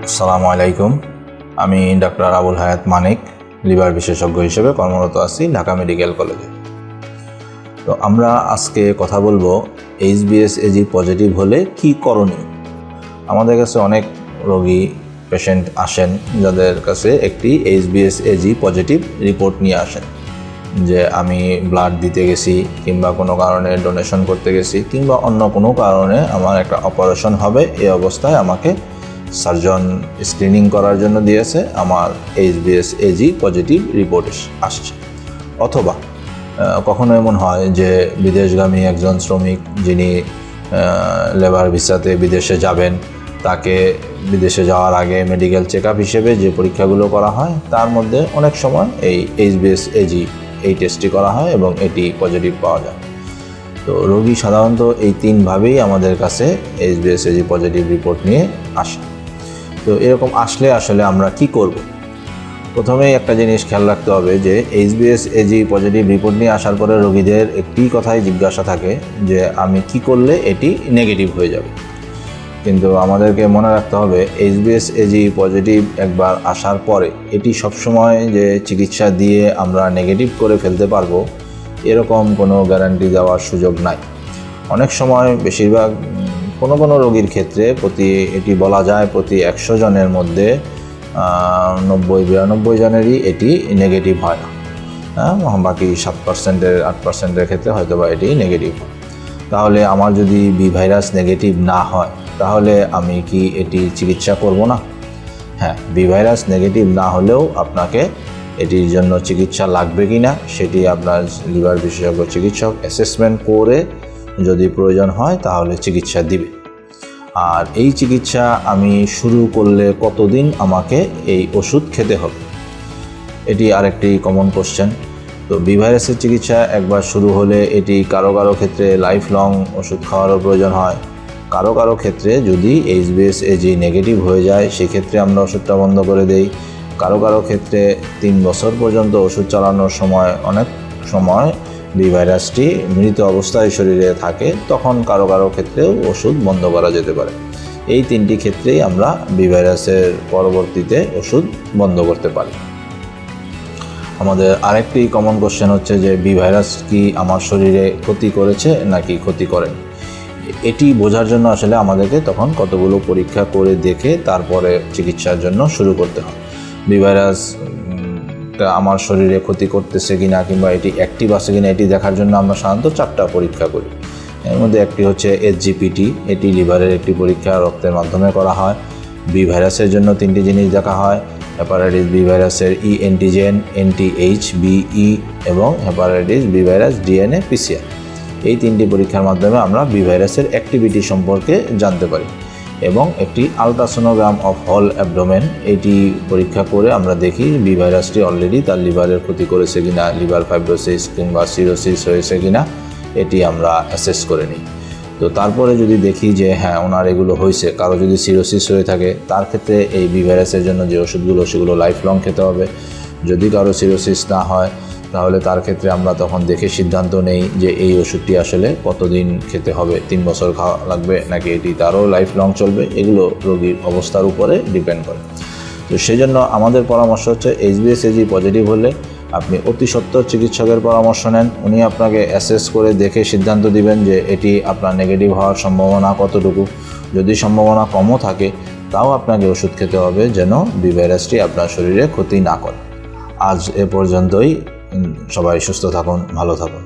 আসসালামু আলাইকুম। আমি ডাক্তার আবুল হায়াত মানিক, লিভার বিশেষজ্ঞ হিসেবে কর্মরত আছি ঢাকা মেডিকেল কলেজে। তো আমরা আজকে কথা বলবো HbS-AG পজিটিভ হলে কি করণীয়। আমাদের কাছে অনেক রোগী পেশেন্ট আসেন যাদের কাছে একটি HbS-AG পজিটিভ রিপোর্ট নিয়ে আসেন যে আমি ব্লাড দিতে গেছি কিংবা কোনো কারণে ডোনেশন করতে গেছি কিংবা অন্য কোনো কারণে আমার একটা অপারেশন হবে, এই অবস্থায় আমাকে সার্জন স্ক্রিনিং করার জন্য দিয়েছে, আমার HbS-AG পজিটিভ রিপোর্ট আসছে। অথবা কখনো এমন হয় যে বিদেশগামী একজন শ্রমিক যিনি লেবার ভিসাতে বিদেশে যাবেন, তাকে বিদেশে যাওয়ার আগে মেডিকেল চেক আপ হিসেবে যে পরীক্ষাগুলো করা হয় তার মধ্যে অনেক সময় এই HbS-AG এই টেস্টটি করা হয় এবং এটি পজিটিভ পাওয়া যায়। তো রোগী সাধারণত এই তিনভাবেই আমাদের কাছে HbS-AG পজিটিভ রিপোর্ট নিয়ে আসে। তো এরকম আসলে আসলে আমরা কি করব? প্রথমেই একটা জিনিস খেয়াল রাখতে হবে যে HbS-AG পজিটিভ রিপোর্ট নিয়ে আসার পরে রোগীদের একটি কথাই জিজ্ঞাসা থাকে যে আমি কি করলে এটি নেগেটিভ হয়ে যাবে। কিন্তু আমাদেরকে মনে রাখতে হবে HbS-AG পজিটিভ একবার আসার পরে এটি সবসময় যে চিকিৎসা দিয়ে আমরা নেগেটিভ করে ফেলতে পারবো এরকম কোনো গ্যারান্টি দেওয়ার সুযোগ নাই। অনেক সময় বেশিরভাগ কোনো রোগীর ক্ষেত্রে এটি বলা যায় প্রতি 100 জনের মধ্যে 90-92 জনেরই এটি নেগেটিভ হয় না। বাকি 7%-8%-এর ক্ষেত্রে হয়তো বা এটি নেগেটিভ হয়। তাহলে আমার যদি বি ভাইরাস নেগেটিভ না হয় তাহলে আমি কি এটি চিকিৎসা করব না? হ্যাঁ, বি ভাইরাস নেগেটিভ না হলেও আপনাকে এটির জন্য চিকিৎসা লাগবে কি না সেটি আপনার লিভার বিশেষজ্ঞ চিকিৎসক অ্যাসেসমেন্ট করে যদি প্রয়োজন হয় তাহলে চিকিৎসা দিবে। আর এই চিকিৎসা আমি শুরু করলে কতদিন আমাকে এই ওষুধ খেতে হবে, এটি আরেকটি কমন কোশ্চেন। তো বি ভাইরাসের চিকিৎসা একবার শুরু হলে এটি কারো ক্ষেত্রে লাইফ লং ওষুধ খাওয়ারও প্রয়োজন হয়। কারো ক্ষেত্রে যদি HbS-AG নেগেটিভ হয়ে যায় সেক্ষেত্রে আমরা ওষুধটা বন্ধ করে দেই। কারো ক্ষেত্রে 3 বছর পর্যন্ত ওষুধ চালানোর সময় অনেক সময় বি ভাইরাসটি মৃত অবস্থায় শরীরে থাকে, তখন কারো ক্ষেত্রেও ওষুধ বন্ধ করা যেতে পারে। এই 3টি ক্ষেত্রেই আমরা বি ভাইরাসের পরবর্তীতে ওষুধ বন্ধ করতে পারি। আমাদের আরেকটি কমন কোশ্চেন হচ্ছে যে বি ভাইরাস কি আমার শরীরে ক্ষতি করেছে নাকি ক্ষতি করেনি। এটি বোঝার জন্য আসলে আমাদেরকে তখন কতগুলো পরীক্ষা করে দেখে তারপরে চিকিৎসার জন্য শুরু করতে হয়। বি ভাইরাস আমার শরীরে ক্ষতি করতেছে কিনা কিংবা এটি অ্যাক্টিভ আছে কিনা এটি দেখার জন্য আমরা সাধারণত 4টা পরীক্ষা করি। এর মধ্যে একটি হচ্ছে SGPT, এটি লিভারের একটি পরীক্ষা, রক্তের মাধ্যমে করা হয়। বি ভাইরাসের জন্য 3টি জিনিস দেখা হয়: হেপাটাইটিস বি ভাইরাসের E অ্যান্টিজেন, NTHBE এবং hepatitis B virus DNA PCR। এই 3টি পরীক্ষার মাধ্যমে আমরা বি ভাইরাসের অ্যাক্টিভিটি সম্পর্কে জানতে পারি। এবং একটি আলট্রাসোনোগ্রাম অফ হোল অ্যাবডোমেন, এটি পরীক্ষা করে আমরা দেখি বি ভাইরাসটি অলরেডি তার লিভারের ক্ষতি করেছে কিনা, লিভার ফাইব্রোসিস কিংবা সিরোসিস হয়েছে কিনা এটি আমরা অ্যাসেস করে নিই। তো তারপরে যদি দেখি যে হ্যাঁ ওনার এগুলো হয়েছে, কারো যদি সিরোসিস হয়ে থাকে তার ক্ষেত্রে এই বি ভাইরাসের জন্য যে ওষুধগুলো সেগুলো লাইফ লং খেতে হবে। যদি কারো সিরোসিস না হয় তাহলে তার ক্ষেত্রে আমরা তখন দেখে সিদ্ধান্ত নেই যে এই ওষুধটি আসলে কতদিন খেতে হবে, 3 বছর খাওয়া লাগবে নাকি এটি তারও লাইফ লং চলবে, এগুলো রোগীর অবস্থার উপরে ডিপেন্ড করে। তো সেই জন্য আমাদের পরামর্শ হচ্ছে HbS-AG পজিটিভ হলে আপনি অতি সত্বর চিকিৎসকের পরামর্শ নেন। উনি আপনাকে অ্যাসেস করে দেখে সিদ্ধান্ত দিবেন যে এটি আপনার নেগেটিভ হওয়ার সম্ভাবনা কতটুকু। যদি সম্ভাবনা কমও থাকে তাও আপনাকে ওষুধ খেতে হবে যেন বি ভাইরাসটি আপনার শরীরে ক্ষতি না করে। আজ এ পর্যন্তই। সবাই সুস্থ থাকুন, ভালো থাকুন।